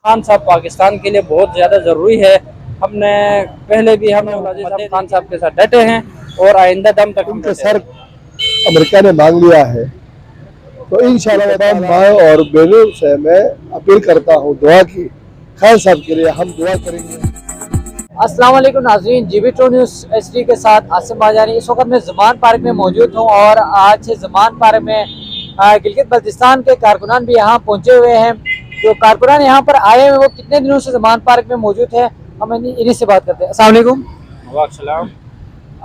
खान साहब पाकिस्तान के लिए बहुत ज़्यादा ज़रूरी है। हमने पहले भी हमने खान साहब के साथ डटे हैं और आइंदा दम तक उनके सर अमेरिका ने मांग लिया है। तो इंशाल्लाह तमाम माँ और बहनों से मैं अपील करता हूँ दुआ की, खान साहब के लिए हम दुआ करेंगे। अस्सलाम वालेकुम नाज़रीन, जीबी टू न्यूज़ HD के साथ आसिम बाजारी। इस वक्त मैं ज़मान पार्क में मौजूद हूँ और आज ज़मान पार्क में गिलगित बल्तिस्तान के कारकुनान भी यहाँ पहुँचे हुए हैं। जो कारकुनान यहाँ पर आए हैं वो कितने दिनों से ज़मान पार्क में मौजूद है, हम इन्हीं से बात करते हैं। अस्सलाम वालेकुम। वालेकुम।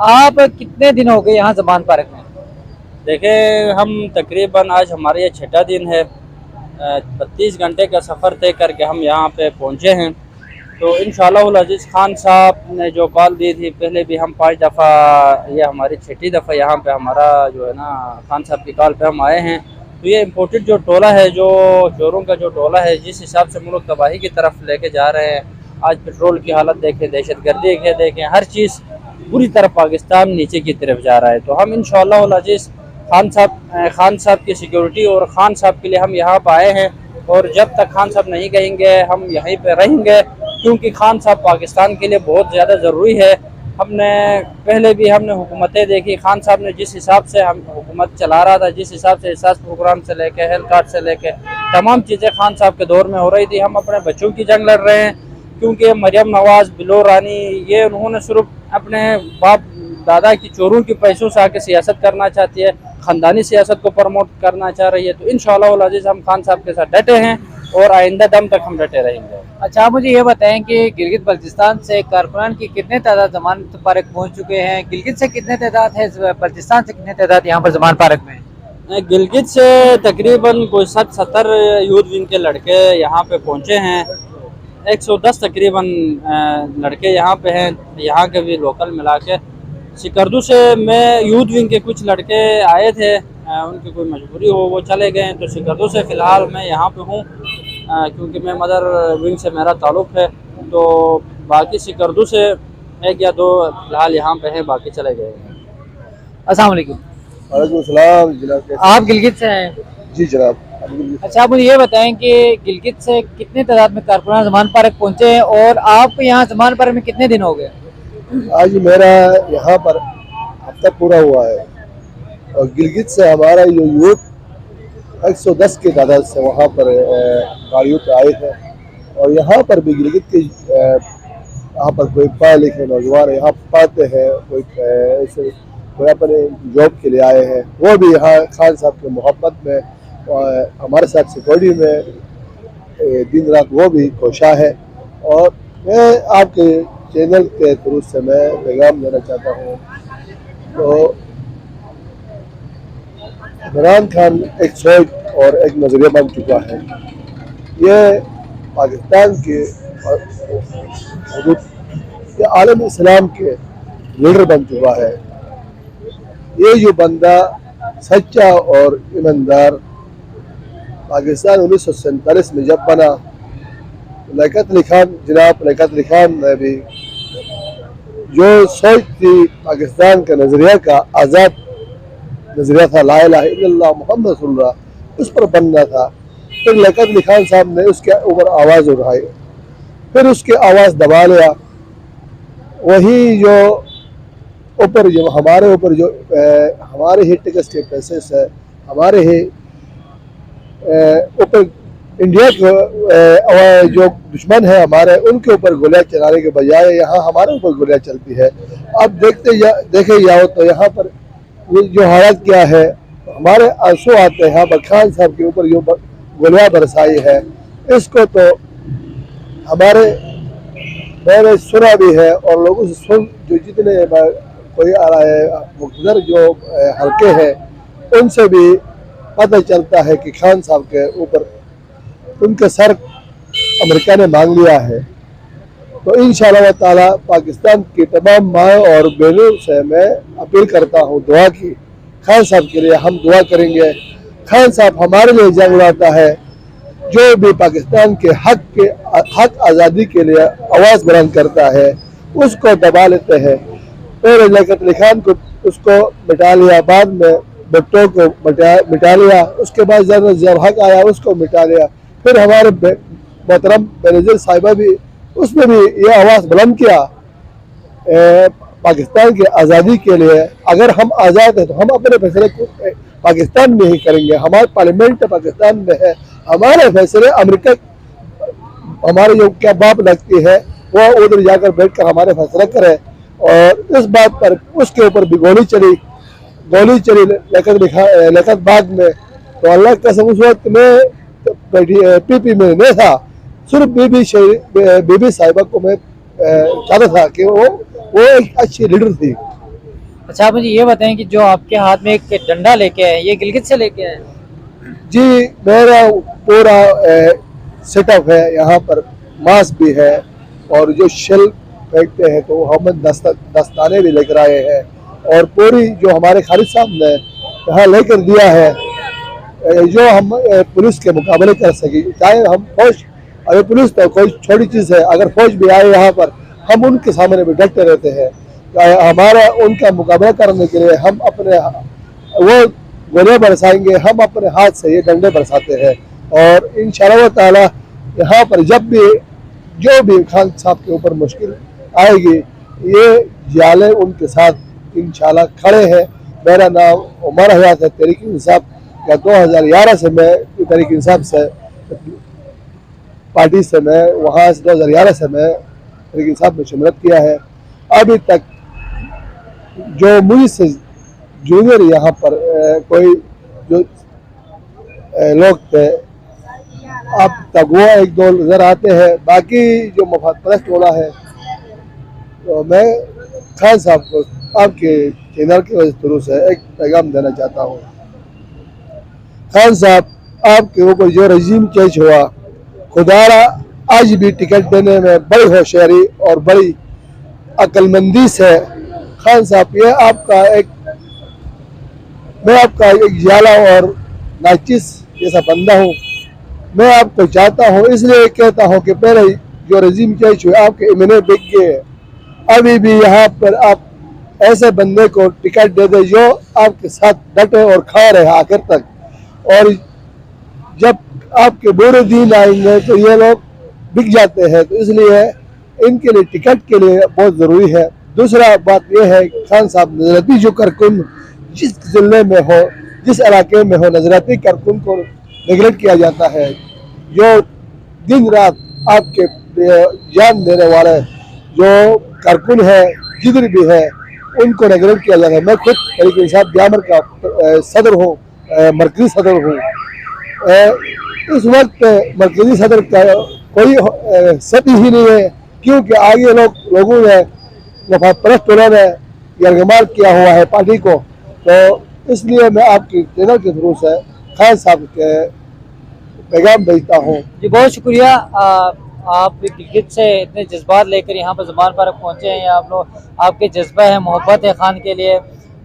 आप कितने दिन हो गए यहाँ ज़मान पार्क में? देखें, हम तकरीबन आज हमारा ये छठा दिन है। 32 घंटे का सफ़र तय करके हम यहाँ पे पहुँचे हैं। तो इंशाअल्लाह अज़ीज़ खान साहब ने जो कॉल दी थी, पहले भी हम 5 दफ़ा, ये हमारी छठी दफ़ा यहाँ पे हमारा जो है ना खान साहब की कॉल पे हम आए हैं। तो ये इम्पोर्टेड जो टोला है, जो चोरों का जो टोला है, जिस हिसाब से मुल्क तबाही की तरफ लेके जा रहे हैं, आज पेट्रोल की हालत देखें, दहशतगर्दी के देखें, हर चीज़ पूरी तरफ पाकिस्तान नीचे की तरफ जा रहा है। तो हम इंशाअल्लाह अज़ीज़ खान साहब की सिक्योरिटी और खान साहब के लिए हम यहाँ पर आए हैं। और जब तक खान साहब नहीं कहेंगे हम यहीं पे रहेंगे, क्योंकि खान साहब पाकिस्तान के लिए बहुत ज़्यादा ज़रूरी है। हमने पहले भी हमने हुकूमतें देखी, खान साहब ने जिस हिसाब से हम हुकूमत चला रहा था, जिस हिसाब से एहसास प्रोग्राम से लेके हेल्थ कार्ड से लेके तमाम चीज़ें खान साहब के दौर में हो रही थी। हम अपने बच्चों की जंग लड़ रहे हैं, क्योंकि मरियम नवाज़, बिलो रानी, ये उन्होंने सिर्फ अपने बाप दादा की चोरों की पैसों से आके सियासत करना चाहती है, ख़ानदानी सियासत को प्रमोट करना चाह रही है। तो इंशाअल्लाह अज़ीज़ हम खान साहब के साथ डटे हैं और आइंदा दम तक हम डटे रहेंगे। अच्छा, आप मुझे ये बताएं कि गिलगित बल्तिस्तान से कारकुनान की कितने तादाद ज़मान पार्क पहुँच चुके हैं? गिलगित से कितने तादाद है, बल्तिस्तान से कितने तादाद यहाँ पर ज़मान पार्क में? गिलगित से तकरीबन कोई 60-70 यूथ विंग के लड़के यहाँ पे पहुँचे हैं। 110 तकरीबन लड़के यहाँ पे हैं, यहाँ के भी लोकल मिला के। सिकरदू से मैं यूथ विंग के कुछ लड़के आए थे, उनकी कोई मजबूरी हो वो चले गए हैं। तो सिकरदू से फ़िलहाल मैं यहाँ पे हूँ, क्योंकि मैं मदर विंग से मेरा ताल्लुक़ है। तो बाकी सिकरदू से 1 या 2 फ़िलहाल यहाँ पे हैं, बाकी चले गए हैं। अस्सलाम वालेकुम। वालेकुम सलाम जनाब। आप गिलगित से हैं? जी जनाब। अच्छा, आप मुझे ये बताएं कि गिलगित से कितने तादाद में कारकुनान ज़मान पार्क पहुँचे हैं और आप यहाँ ज़मान पार्क में कितने दिन हो गए? आज मेरा यहाँ पर हफ्ता पूरा हुआ है और गिलगित से हमारा जो यूथ 110 की तादाद से वहाँ पर गाड़ियों पे आए थे। और यहाँ पर भी गिलगित के यहाँ पर कोई पढ़े लिखे नौजवान यहाँ पढ़ते हैं, कोई ऐसे कोई अपने जॉब के लिए आए हैं, वो भी यहाँ खान साहब की मोहब्बत में हमारे साथ सिक्योरिटी में दिन रात वो भी कोशा है। और मैं आपके चैनल के थ्रू से मैं पैगाम देना चाहता हूँ। तो इमरान खान एक सोच और एक नज़रिया बन चुका है। ये पाकिस्तान के ये आलम इस्लाम के लीडर बन चुका है। ये जो बंदा सच्चा और ईमानदार पाकिस्तान 1947 में जब बना, लियाकत अली खान, जनाब लियाकत अली खान ने भी जो सोच थी पाकिस्तान का नज़रिया का आज़ाद नज़रिया था, ला इलाहा इल्लल्लाह मुहम्मद रसूलुल्लाह, उस पर बनना था। फिर लियाकत अली खान साहब ने उसके ऊपर आवाज़ उठाई, फिर उसकी आवाज़ दबा लिया। वही जो ऊपर जो हमारे ऊपर जो हमारे ही टिकस के पैसे से हमारे ही ऊपर इंडिया के जो दुश्मन है हमारे, उनके ऊपर गोलियां चलाने के बजाय यहाँ हमारे ऊपर गोलियां चलती है। अब देखे जाओ तो यहाँ पर जो हालत क्या है, हमारे आंसू आते हैं। यहाँ पर खान साहब के ऊपर जो गोलियां बरसाई है, इसको तो मैंने सुना भी है और लोगों से सुन, जो जितने कोई आ रहा है मुख्तर जो हल्के हैं, उनसे भी पता चलता है कि खान साहब के ऊपर उनके सर अमेरिका ने मांग लिया है। तो इंशाअल्लाह ताला पाकिस्तान की तमाम माँ और बहनों से मैं अपील करता हूँ दुआ की, खान साहब के लिए हम दुआ करेंगे। खान साहब हमारे लिए जंग लड़ता है, जो भी पाकिस्तान के हक आज़ादी के लिए आवाज़ बुलंद करता है उसको दबा लेते हैं। पहले लियाकत अली खान को उसको मिटा लिया, बाद में भुट्टो को मिटा लिया, उसके बाद जब हक आया उसको मिटा लिया, फिर हमारे मोहतरम बेनज़ीर साहिबा भी, उसने भी ये आवाज़ बुलंद किया पाकिस्तान की आज़ादी के लिए। अगर हम आज़ाद हैं तो हम अपने फैसले को पाकिस्तान में ही करेंगे। हमारे पार्लियामेंट पाकिस्तान में है, हमारे फैसले अमेरिका हमारे जो क्या बाप लगती है वो उधर जाकर बैठकर हमारे फैसला करे। और इस बात पर उसके ऊपर भी गोली चली लेखत बाग में। तो अल्लाह की कसम उस वक्त में पीपी में नहीं था, सिर्फ बीबी साहिबा को मैं चाहता था कि वो एक अच्छी लीडर थी। अच्छा, आप मुझे ये बताएं कि जो आपके हाथ में एक डंडा लेके आए, ये गिलगित से लेके आए? जी, मेरा पूरा सेटअप है, यहाँ पर मास्क भी है और जो शेल फेंकते हैं तो हम दस्ताने भी लेकर आए हैं। और पूरी जो हमारे खालिद साहब ने यहाँ लेकर दिया है, जो हम पुलिस के मुकाबले कर सके। चाहे हम फौज, अगर पुलिस तो कोई छोटी चीज़ है, अगर फौज भी आए यहाँ पर हम उनके सामने भी डटते रहते हैं। हमारा उनका मुकाबला करने के लिए हम अपने वो गोलियां बरसाएंगे, हम अपने हाथ से ये डंडे बरसाते हैं। और इंशाअल्लाह ताला यहाँ पर जब भी जो भी खान साहब के ऊपर मुश्किल आएगी, ये जाले उनके साथ इंशाअल्लाह खड़े हैं। मेरा नाम उमर हयात है। तहरीक इंसाफ का 2011 से मैं तहरीक इंसाफ से पार्टी से मैं वहाँ से 2011 से मैं तहरीक इंसाफ में शिरकत किया है। अभी तक जो मुझसे जूनियर यहाँ पर कोई जो लोग थे, अब तक वो एक दो नजर आते हैं, बाकी जो मफाद परस्त टोला है। तो मैं खान साहब को आपके चैनल के वजह से एक पैगाम देना चाहता हूँ। खान साहब, आपके ऊपर जो रजीम चेंज हुआ, खुदारा आज भी टिकट देने में बड़ी होशियारी और बड़ी अक्लमंदी से। खान साहब, ये आपका एक, मैं आपका एक जाला और नाचिस जैसा बंदा हूँ। मैं आपको चाहता हूँ, इसलिए कहता हूँ कि पहले जो रजीम चेंज हुए आपके इमने बिक गए। अभी भी यहाँ पर आप ऐसे बंदे को टिकट दे दे जो आपके साथ डटे और खड़ा रहे आखिर तक। और जब आपके बुरे दिन आएंगे तो ये लोग बिक जाते हैं, तो इसलिए इनके लिए टिकट के लिए बहुत ज़रूरी है। दूसरा बात यह है, खान साहब, नजराती जो कारकुन जिस जिले में हो, जिस इलाके में हो, नजराती कारकुन को नेगलेक्ट किया जाता है। जो दिन रात आपके जान देने वाले जो कारकुन है, जिधर भी है, उनको नेगलेक्ट किया जाता है। मैं खुद तहरीक इंसाफ ब्यामर का सदर हूँ, मरकजी सदर हूँ। इस वक्त मरकजी सदर का कोई सत्य ही नहीं है, क्योंकि आगे लोगों ने मफाद परस्त टोला ने यरगमाल किया हुआ है पार्टी को। तो इसलिए मैं आपकी चैनल के थ्रू से खान साहब के पैगाम भेजता हूँ। जी, बहुत शुक्रिया। आप गिलगित से इतने जज्बात लेकर यहाँ पर ज़मान पार्क पहुँचे हैं। आप लोग, आपके जज्बा है, मोहब्बत है खान के लिए।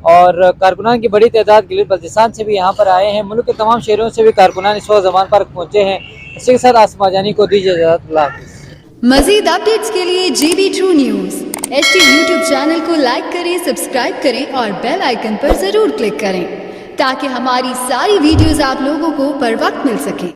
और कारकुनान की बड़ी तादाद गिलगित बल्तिस्तान से भी यहाँ पर आए हैं। मुल्क के तमाम शहरों से भी कारकुनान इस वक्त ज़मान पार्क पहुँचे हैं। इसी के साथ आसमा जानी को दीजिए इजाज़त। मज़ीद अपडेट्स के लिए GB True News HT YouTube channel को लाइक करें, सब्सक्राइब करें और बेल आइकन पर ज़रूर क्लिक करें, ताकि हमारी सारी वीडियोस आप लोगों को बर वक्त मिल सकें।